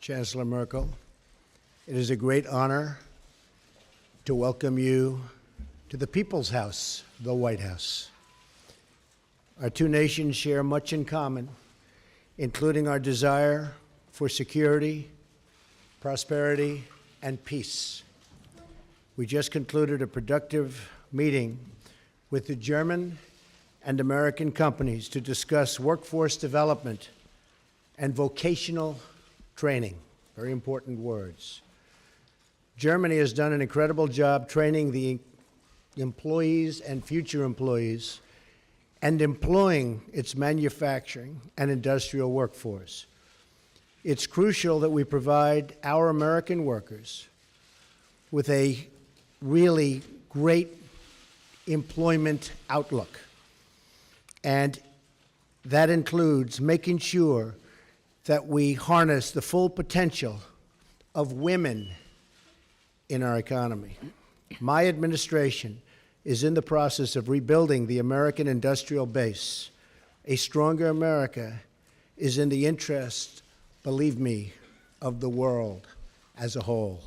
Chancellor Merkel, it is a great honor to welcome you to the People's House, the White House. Our two nations share much in common, including our desire for security, prosperity, and peace. We just concluded a productive meeting with the German and American companies to discuss workforce development and vocational training, very important words. Germany has done an incredible job training the employees and future employees and employing its manufacturing and industrial workforce. It's crucial that we provide our American workers with a really great employment outlook. And that includes making sure that we harness the full potential of women in our economy. My administration is in the process of rebuilding the American industrial base. A stronger America is in the interest, believe me, of the world as a whole.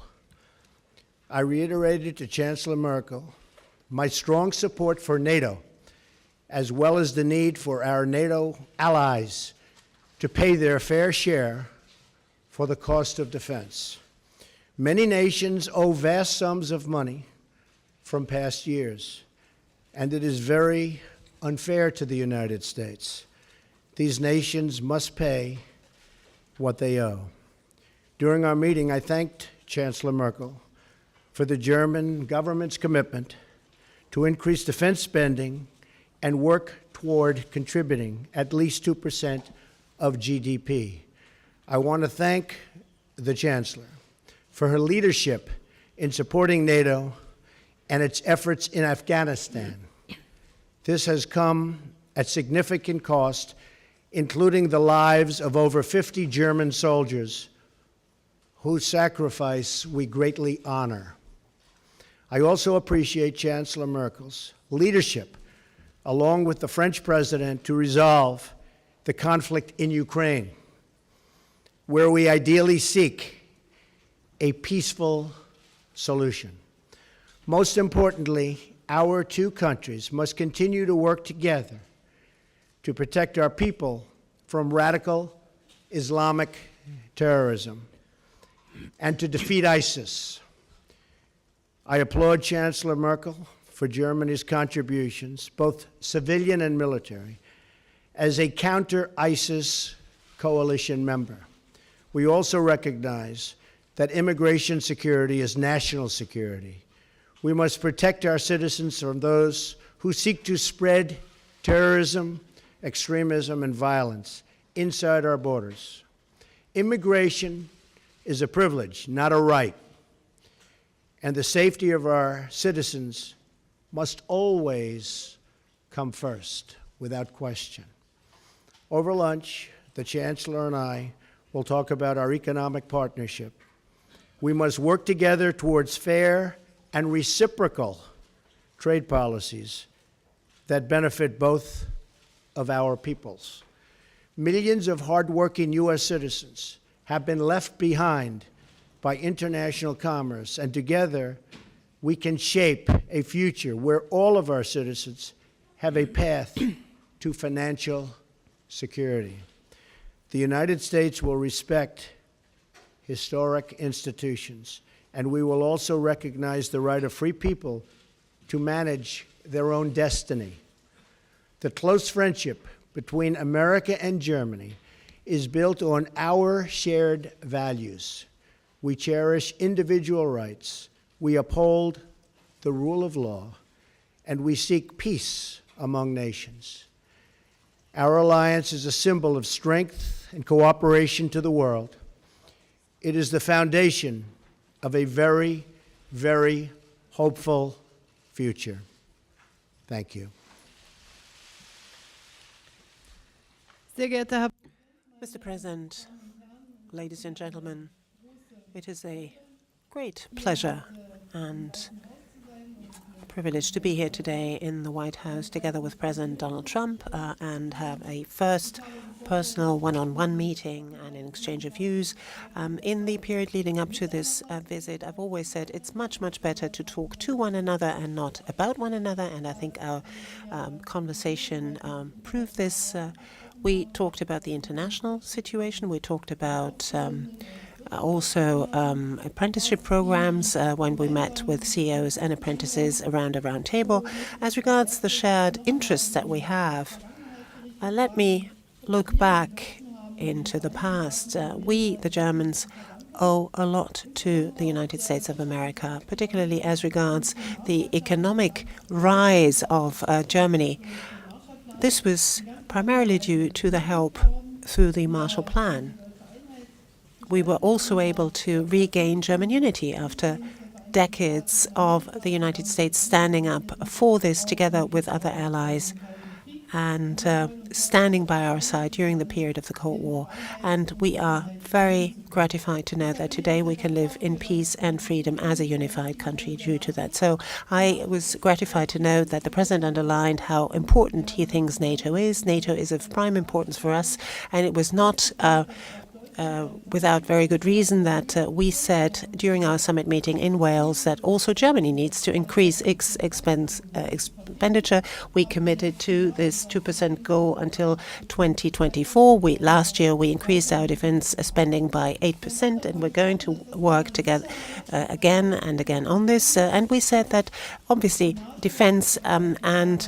I reiterated to Chancellor Merkel my strong support for NATO, as well as the need for our NATO allies to pay their fair share for the cost of defense. Many nations owe vast sums of money from past years, and it is very unfair to the United States. These nations must pay what they owe. During our meeting, I thanked Chancellor Merkel for the German government's commitment to increase defense spending and work toward contributing at least 2% of GDP. I want to thank the Chancellor for her leadership in supporting NATO and its efforts in Afghanistan. This has come at significant cost, including the lives of over 50 German soldiers whose sacrifice we greatly honor. I also appreciate Chancellor Merkel's leadership, along with the French president, to resolve the conflict in Ukraine, where we ideally seek a peaceful solution. Most importantly, our two countries must continue to work together to protect our people from radical Islamic terrorism and to defeat ISIS. I applaud Chancellor Merkel for Germany's contributions, both civilian and military, as a counter-ISIS coalition member. We also recognize that immigration security is national security. We must protect our citizens from those who seek to spread terrorism, extremism, and violence inside our borders. Immigration is a privilege, not a right. And the safety of our citizens must always come first, without question. Over lunch, the Chancellor and I will talk about our economic partnership. We must work together towards fair and reciprocal trade policies that benefit both of our peoples. Millions of hardworking U.S. citizens have been left behind by international commerce, and together we can shape a future where all of our citizens have a path to financial security. The United States will respect historic institutions, and we will also recognize the right of free people to manage their own destiny. The close friendship between America and Germany is built on our shared values. We cherish individual rights, we uphold the rule of law, and we seek peace among nations. Our alliance is a symbol of strength and cooperation to the world. It is the foundation of a very, very hopeful future. Thank you. Mr. President, ladies and gentlemen, it is a great pleasure and privilege to be here today in the White House together with President Donald Trump and have a first personal one-on-one meeting and an exchange of views. In the period leading up to this visit, I've always said it's much, much better to talk to one another and not about one another, and I think our conversation proved this. We talked about the international situation. We talked about also apprenticeship programs when we met with CEOs and apprentices around a round table. As regards the shared interests that we have, let me look back into the past. We, the Germans, owe a lot to the United States of America, particularly as regards the economic rise of Germany. This was primarily due to the help through the Marshall Plan. We were also able to regain German unity after decades of the United States standing up for this together with other allies and standing by our side during the period of the Cold War. And we are very gratified to know that today we can live in peace and freedom as a unified country due to that. So I was gratified to know that the President underlined how important he thinks NATO is. NATO is of prime importance for us, and it was not without very good reason that we said during our summit meeting in Wales that also Germany needs to increase its expenditure. We committed to this 2% goal until 2024. Last year we increased our defense spending by 8%, and we're going to work together again and again on this. And we said that obviously defense and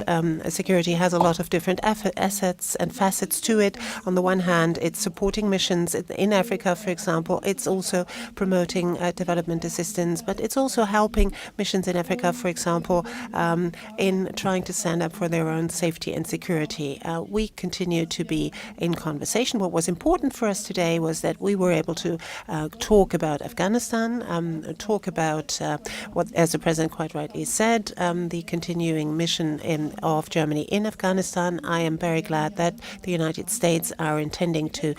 security has a lot of different assets and facets to it. On the one hand, it's supporting missions in Africa, for example. It's also promoting development assistance, but it's also helping missions in Africa, for example, in trying to stand up for their own safety and security. We continue to be in conversation. What was important for us today was that we were able to talk about Afghanistan, talk about what, as the President quite rightly said, the continuing mission of Germany in Afghanistan. I am very glad that the United States are intending to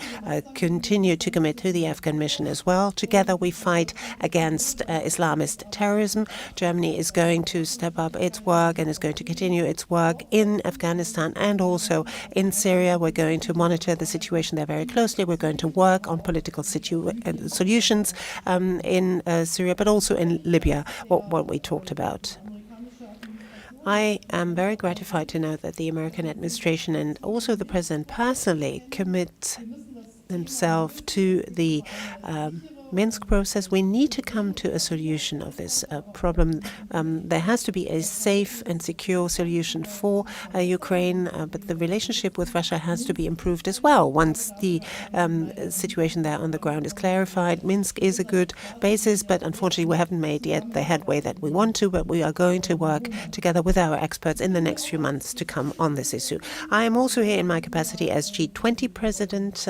continue to commit to the Afghan mission as well. Together we fight against Islamist terrorism. Germany is going to step up its work and is going to continue its work in Afghanistan and also in Syria. We're going to monitor the situation there very closely. We're going to work on political solutions in Syria, but also in Libya, what we talked about. I am very gratified to know that the American administration and also the President personally commit himself to the Minsk process. We need to come to a solution of this problem. There has to be a safe and secure solution for Ukraine, but the relationship with Russia has to be improved as well. Once the situation there on the ground is clarified, Minsk is a good basis, but unfortunately we haven't made yet the headway that we want to, but we are going to work together with our experts in the next few months to come on this issue. I am also here in my capacity as G20 President.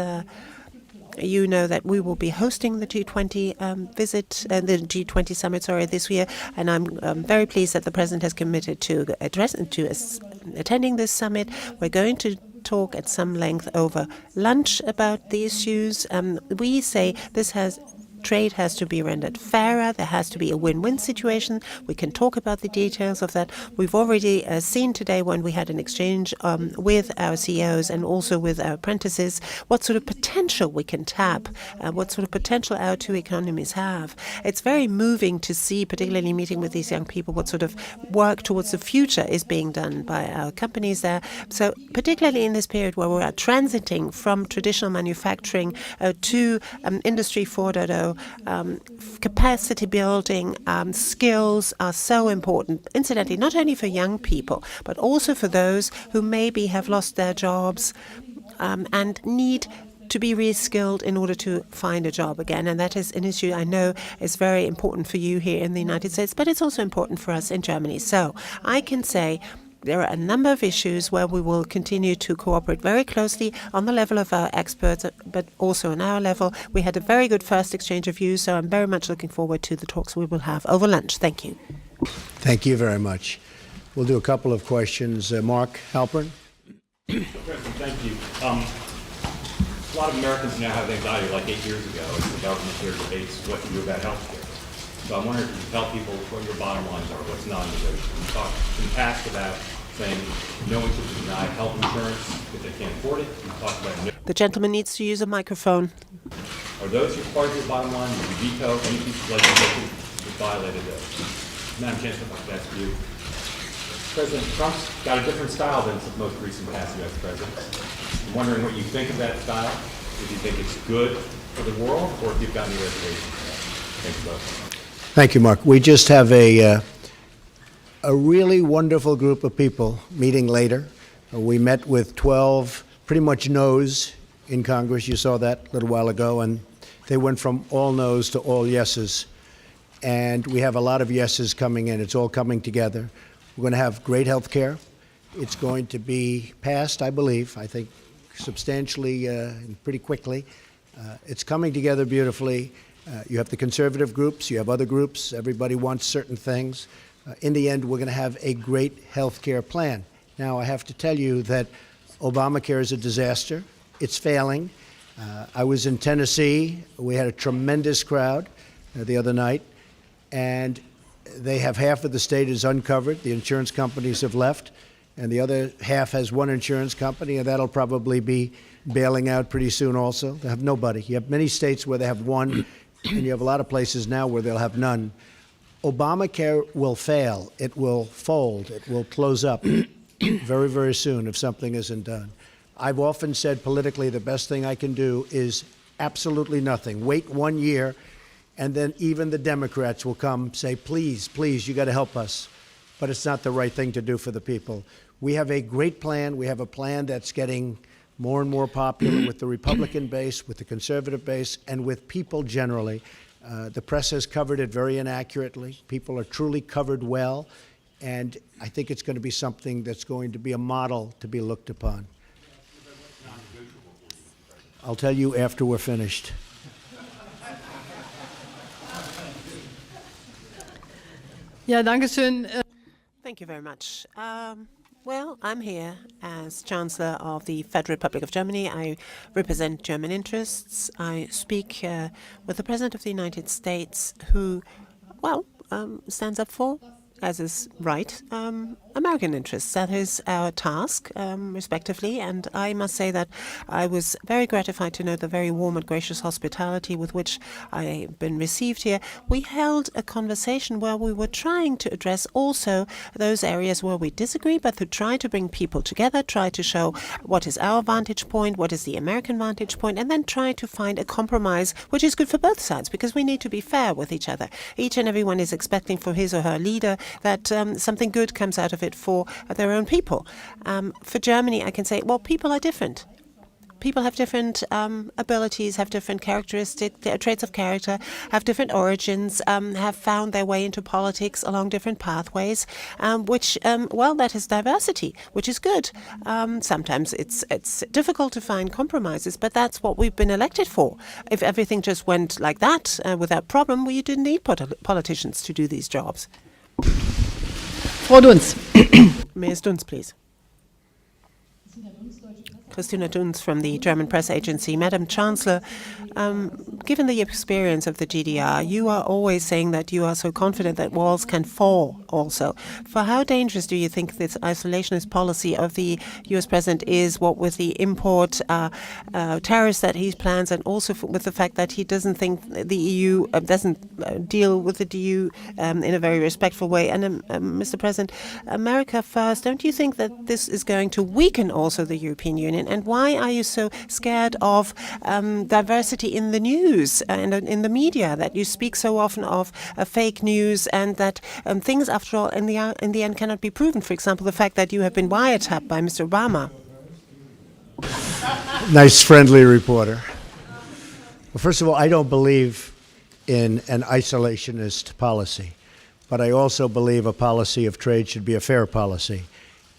You know that we will be hosting the G20 the G20 summit, this year, and I'm very pleased that the President has committed to attending this summit. We're going to talk at some length over lunch about the issues. We say trade has to be rendered fairer. There has to be a win-win situation. We can talk about the details of that. We've already seen today when we had an exchange with our CEOs and also with our apprentices what sort of potential we can tap, what sort of potential our two economies have. It's very moving to see, particularly meeting with these young people, what sort of work towards the future is being done by our companies there. So particularly in this period where we are transiting from traditional manufacturing to Industry 4.0, capacity building, skills are so important, incidentally, not only for young people, but also for those who maybe have lost their jobs and need to be reskilled in order to find a job again. And that is an issue I know is very important for you here in the United States, but it's also important for us in Germany. So I can say there are a number of issues where we will continue to cooperate very closely on the level of our experts, but also on our level. We had a very good first exchange of views, so I'm very much looking forward to the talks we will have over lunch. Thank you. Thank you very much. We'll do a couple of questions. Mark Halpern. President, thank you. A lot of Americans now have anxiety, like 8 years ago, as the government here debates what to do about health care. So I'm wondering if you can tell people what your bottom lines are, what's non-negotiable. You talked in the past about saying no one should deny health insurance if they can't afford it. You talked about no. The gentleman needs to use a microphone. Are those your part of your bottom line? Would you veto any piece of legislation that violated those? Madam Chancellor, I'd like to ask you. President Trump's got a different style than the most recent past U.S. presidents. I'm wondering what you think of that style, if you think it's good for the world, or if you've got any reservations. Thank you both. Thank you, Mark. We just have a really wonderful group of people meeting later. We met with 12 pretty much no's in Congress. You saw that a little while ago, and they went from all no's to all yeses. And we have a lot of yeses coming in. It's all coming together. We're going to have great health care. It's going to be passed, I believe, I think substantially and pretty quickly. It's coming together beautifully. You have the conservative groups, you have other groups, everybody wants certain things. In the end, we're going to have a great health care plan. Now, I have to tell you that Obamacare is a disaster. It's failing. I was in Tennessee. We had a tremendous crowd the other night, and they have half of the state is uncovered. The insurance companies have left, and the other half has one insurance company, and that'll probably be bailing out pretty soon also. They have nobody. You have many states where they have one, and you have a lot of places now where they'll have none. Obamacare will fail. It will fold. It will close up very, very soon if something isn't done. I've often said politically the best thing I can do is absolutely nothing. Wait 1 year, and then even the Democrats will come say, please, please, you got to help us. But it's not the right thing to do for the people. We have a great plan. We have a plan that's getting more and more popular with the Republican base, with the conservative base, and with people generally. The press has covered it very inaccurately. People are truly covered well, and I think it's going to be something that's going to be a model to be looked upon. I'll tell you after we're finished. Ja, danke schön. Thank you very much. Well, I'm here as Chancellor of the Federal Republic of Germany. I represent German interests. I speak with the President of the United States who, well, stands up for, as is right, American interests. That is our task, respectively. And I must say that I was very gratified to know the very warm and gracious hospitality with which I've been received here. We held a conversation where we were trying to address also those areas where we disagree, but to try to bring people together, try to show what is our vantage point, what is the American vantage point, and then try to find a compromise which is good for both sides, because we need to be fair with each other. Each and everyone is expecting for his or her leader that something good comes out of it for their own people. For Germany, I can say, well, people are different. People have different abilities, have different characteristics, traits of character, have different origins, have found their way into politics along different pathways, which, well, that is diversity, which is good. Sometimes it's difficult to find compromises, but that's what we've been elected for. If everything just went like that without problem, well, you didn't need politicians to do these jobs. Frau Dunz. Ms. Dunz, please. Christina Dunz from the German press agency. Madam Chancellor, given the experience of the GDR, you are always saying that you are so confident that walls can fall also. For how dangerous do you think this isolationist policy of the U.S. president is, what with the import tariffs that he plans, and also with the fact that he doesn't think the EU doesn't deal with the EU in a very respectful way? And Mr. President, America first, don't you think that this is going to weaken also the European Union? And why are you so scared of diversity in the news and in the media, that you speak so often of fake news, and that things, after all, in the end cannot be proven? For example, the fact that you have been wiretapped by Mr. Obama. Nice, friendly reporter. Well, first of all, I don't believe in an isolationist policy, but I also believe a policy of trade should be a fair policy.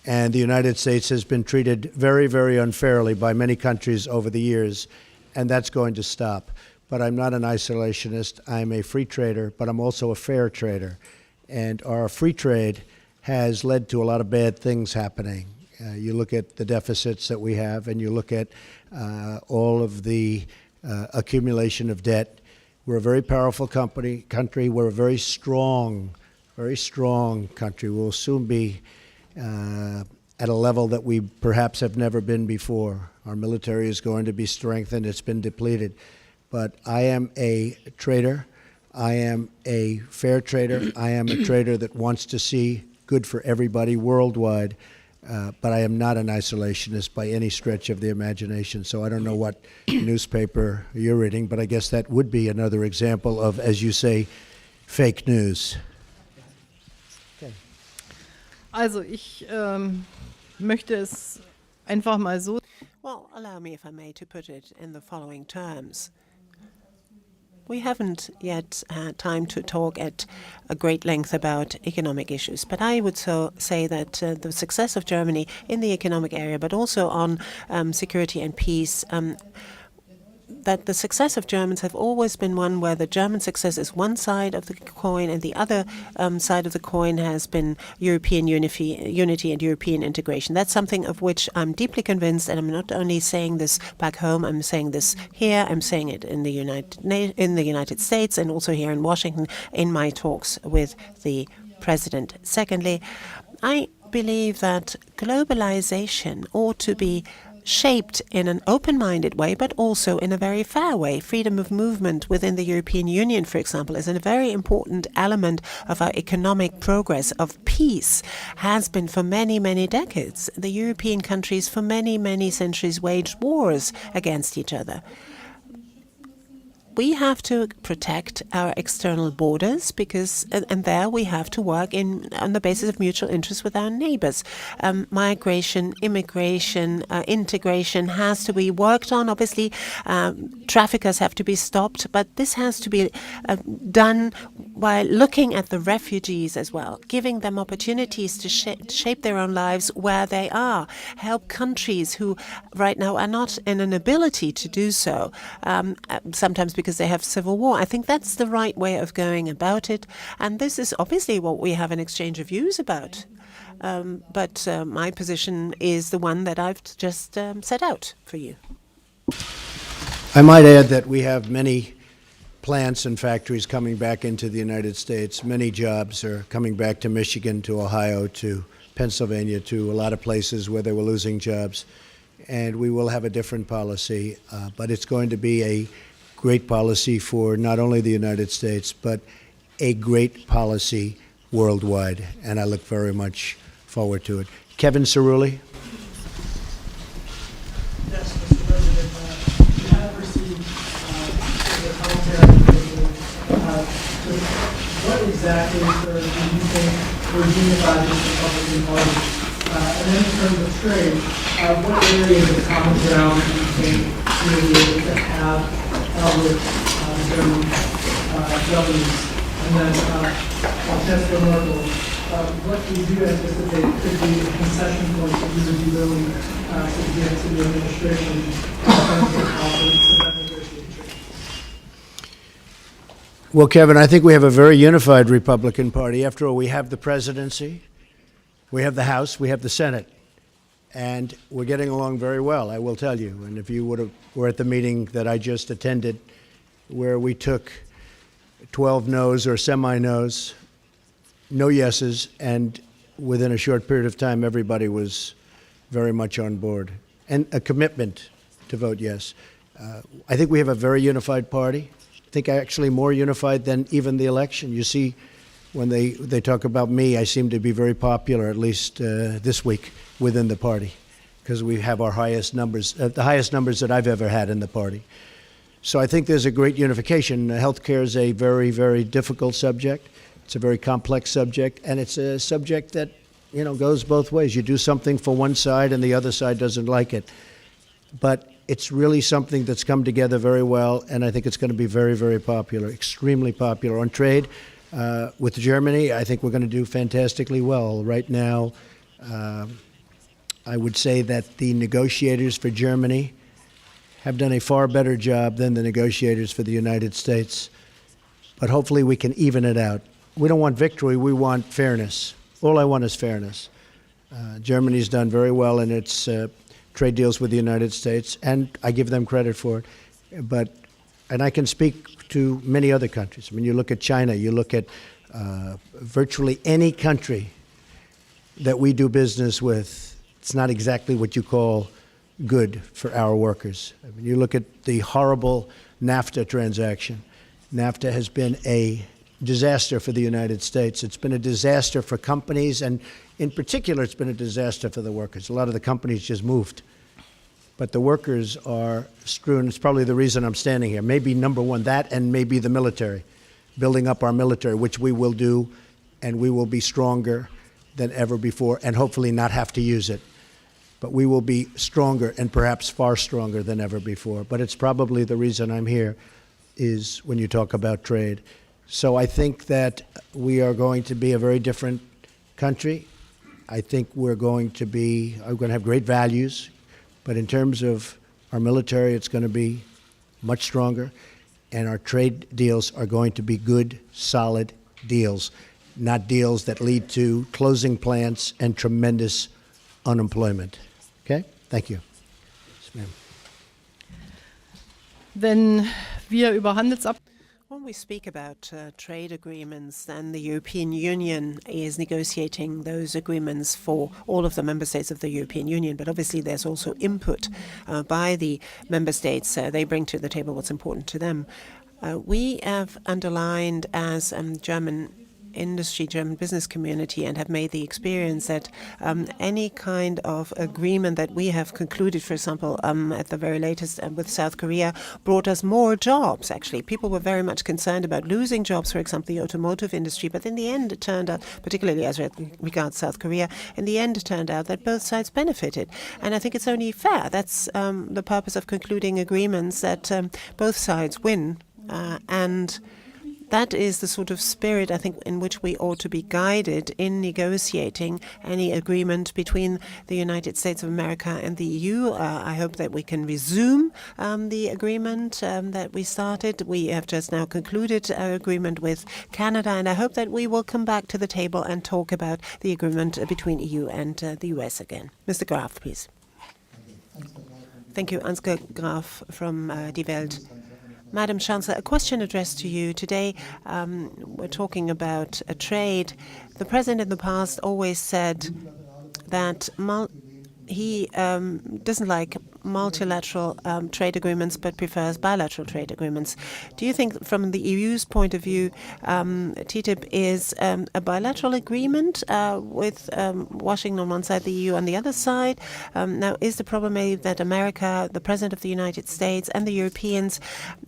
And the United States has been treated very, very unfairly by many countries over the years, and that's going to stop. But I'm not an isolationist. I'm a free trader, but I'm also a fair trader. And our free trade has led to a lot of bad things happening. You look at the deficits that we have, and you look at all of the accumulation of debt. We're a very powerful country. We're a very strong country. We'll soon be at a level that we perhaps have never been before. Our military is going to be strengthened. It's been depleted. But I am a trader. I am a fair trader. I am a trader that wants to see good for everybody worldwide. But I am not an isolationist by any stretch of the imagination. So I don't know what newspaper you're reading, but I guess that would be another example of, as you say, fake news. Also ich möchte es einfach mal so. Well, allow me, if I may, to put it in the following terms. We haven't yet had time to talk at a great length about economic issues, but I would say that the success of Germany in the economic area, but also on security and peace, that the success of Germans have always been one where the German success is one side of the coin and the other side of the coin has been European unity and European integration. That's something of which I'm deeply convinced, and I'm not only saying this back home, I'm saying this here, I'm saying it in the United States and also here in Washington in my talks with the President. Secondly, I believe that globalization ought to be shaped in an open-minded way, but also in a very fair way. Freedom of movement within the European Union, for example, is a very important element of our economic progress, of peace, has been for many, many decades. The European countries for many, many centuries waged wars against each other. We have to protect our external borders because, and there we have to work on the basis of mutual interest with our neighbors. Migration, immigration, integration has to be worked on. Obviously, traffickers have to be stopped, but this has to be done while looking at the refugees as well, giving them opportunities to shape their own lives where they are, help countries who right now are not in an ability to do so, sometimes because they have civil war. I think that's the right way of going about it. And this is obviously what we have an exchange of views about. But my position is the one that I've just set out for you. I might add that we have many plants and factories coming back into the United States. Many jobs are coming back to Michigan, to Ohio, to Pennsylvania, to a lot of places where they were losing jobs. And we will have a different policy, but it's going to be a great policy for not only the United States, but a great policy worldwide. And I look very much forward to it. Kevin Cerulli. Yes, Mr. President, you have received the commentary what exactly do you think will unify this Republican Party? And then in terms of trade, what areas of common ground do you think you'll be able to have with German governments? And then Chancellor Merkel, what do you anticipate could be the concession points that you would be willing to give to the administration in terms of that negotiation? Well, Kevin, I think we have a very unified Republican Party. After all, we have the presidency, we have the House, we have the Senate, and we're getting along very well, I will tell you. And if you were at the meeting that I just attended, where we took 12 no's or semi-no's, no yeses, and within a short period of time, everybody was very much on board, and a commitment to vote yes. I think we have a very unified party. I think actually more unified than even the election. You see, when they talk about me, I seem to be very popular, at least this week, within the party, because we have our highest numbers, the highest numbers that I've ever had in the party. So I think there's a great unification. Healthcare is a very, very difficult subject. It's a very complex subject, and it's a subject that, you know, goes both ways. You do something for one side, and the other side doesn't like it. But it's really something that's come together very well, and I think it's going to be very, very popular, extremely popular. On trade, with Germany, I think we're going to do fantastically well. Right now, I would say that the negotiators for Germany have done a far better job than the negotiators for the United States. But hopefully we can even it out. We don't want victory, we want fairness. All I want is fairness. Germany's done very well in its trade deals with the United States, and I give them credit for it. And I can speak to many other countries. I mean, you look at China, you look at virtually any country that we do business with, it's not exactly what you call good for our workers. I mean, you look at the horrible NAFTA transaction. NAFTA has been a disaster for the United States. It's been a disaster for companies, and in particular, it's been a disaster for the workers. A lot of the companies just moved. But the workers are strewn. It's probably the reason I'm standing here. Maybe number one, that, and maybe the military, building up our military, which we will do, and we will be stronger than ever before, and hopefully not have to use it. But we will be stronger, and perhaps far stronger than ever before. But it's probably the reason I'm here, is when you talk about trade. So I think that we are going to be a very different country. I think we're going to have great values, but in terms of our military, it's going to be much stronger, and our trade deals are going to be good, solid deals, not deals that lead to closing plants and tremendous unemployment. Okay? Thank you. Yes, ma'am. Wenn wir über When we speak about trade agreements, then the European Union is negotiating those agreements for all of the member states of the European Union. But obviously, there's also input by the member states. They bring to the table what's important to them. We have underlined as German industry, German business community, and have made the experience that any kind of agreement that we have concluded, for example, at the very latest with South Korea, brought us more jobs, actually. People were very much concerned about losing jobs, for example, the automotive industry, but in the end it turned out, particularly as regards South Korea, in the end it turned out that both sides benefited. And I think it's only fair. That's the purpose of concluding agreements, that both sides win. And that is the sort of spirit, I think, in which we ought to be guided in negotiating any agreement between the United States of America and the EU. I hope that we can resume the agreement that we started. We have just now concluded our agreement with Canada, and I hope that we will come back to the table and talk about the agreement between EU and the US again. Mr. Graf, please. Thank you. Ansgar Graf from Die Welt. Madam Chancellor, a question addressed to you. Today, we're talking about trade. The President in the past always said that he doesn't like multilateral trade agreements but prefers bilateral trade agreements. Do you think, from the EU's point of view, TTIP is a bilateral agreement with Washington on one side, the EU on the other side? Now, is the problem maybe that America, the President of the United States, and the Europeans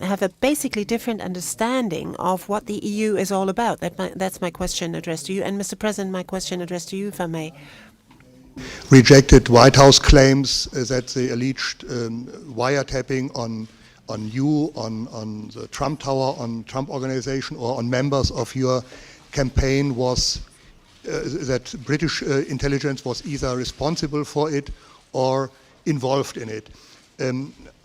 have a basically different understanding of what the EU is all about? That's my question addressed to you. And Mr. President, my question addressed to you, if I may. Rejected White House claims that the alleged wiretapping on you, on the Trump Tower, on Trump Organization, or on members of your campaign was that British intelligence was either responsible for it or involved in it.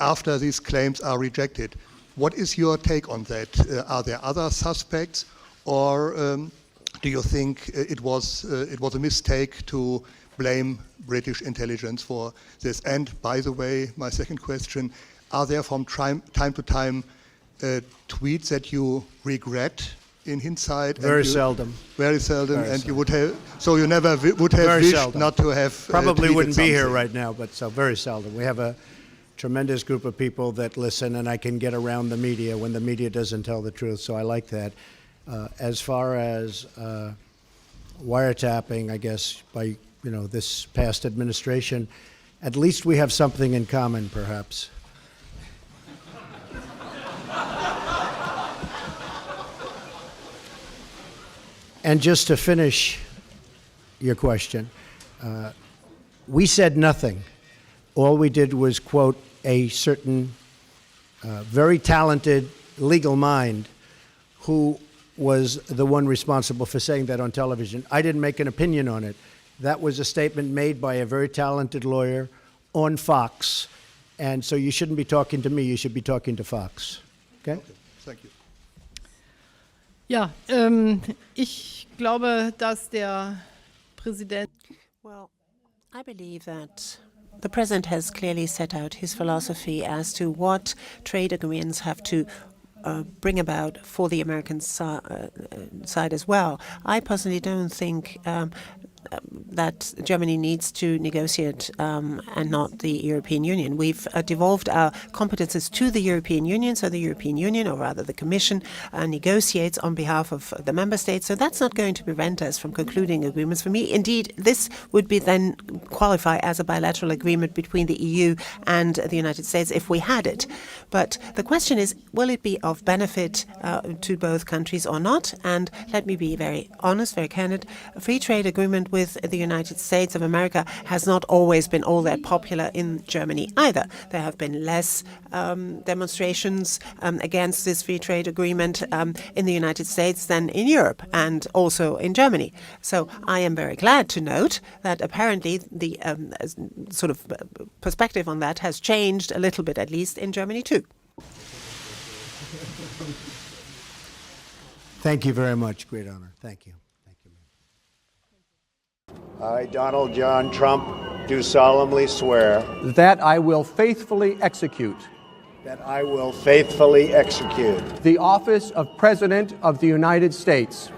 After these claims are rejected, what is your take on that? Are there other suspects, or do you think it was a mistake to blame British intelligence for this? And by the way, my second question, are there from time to time tweets that you regret in hindsight? Very seldom. Very seldom, Very and seldom. you would have, so you never would have Very wished seldom. not to have Probably tweeted wouldn't be here something. right now, but so very seldom. We have a tremendous group of people that listen, and I can get around the media when the media doesn't tell the truth, so I like that. As far as wiretapping, I guess, by this past administration, at least we have something in common, perhaps. And just to finish your question, we said nothing. All we did was quote a certain very talented legal mind who was the one responsible for saying that on television. I didn't make an opinion on it. That was a statement made by a very talented lawyer on Fox. And so you shouldn't be talking to me, you should be talking to Fox. Okay? Okay, thank you. Ja, ich glaube, dass der Präsident. Well, I believe that the President has clearly set out his philosophy as to what trade agreements have to bring about for the American side as well. I personally don't think that Germany needs to negotiate and not the European Union. We've devolved our competences to the European Union, so the European Union, or rather the Commission, negotiates on behalf of the member states. So that's not going to prevent us from concluding agreements. For me, indeed, this would be then qualify as a bilateral agreement between the EU and the United States if we had it. But the question is, will it be of benefit to both countries or not? And let me be very honest, very candid. A free trade agreement with the United States of America has not always been all that popular in Germany either. There have been less demonstrations against this free trade agreement in the United States than in Europe and also in Germany. So I am very glad to note that apparently the sort of perspective on that has changed a little bit, at least in Germany too. Thank you very much. Great honor. Thank you. Thank you. I, Donald John Trump, do solemnly swear that I will faithfully execute that I will faithfully execute the office of President of the United States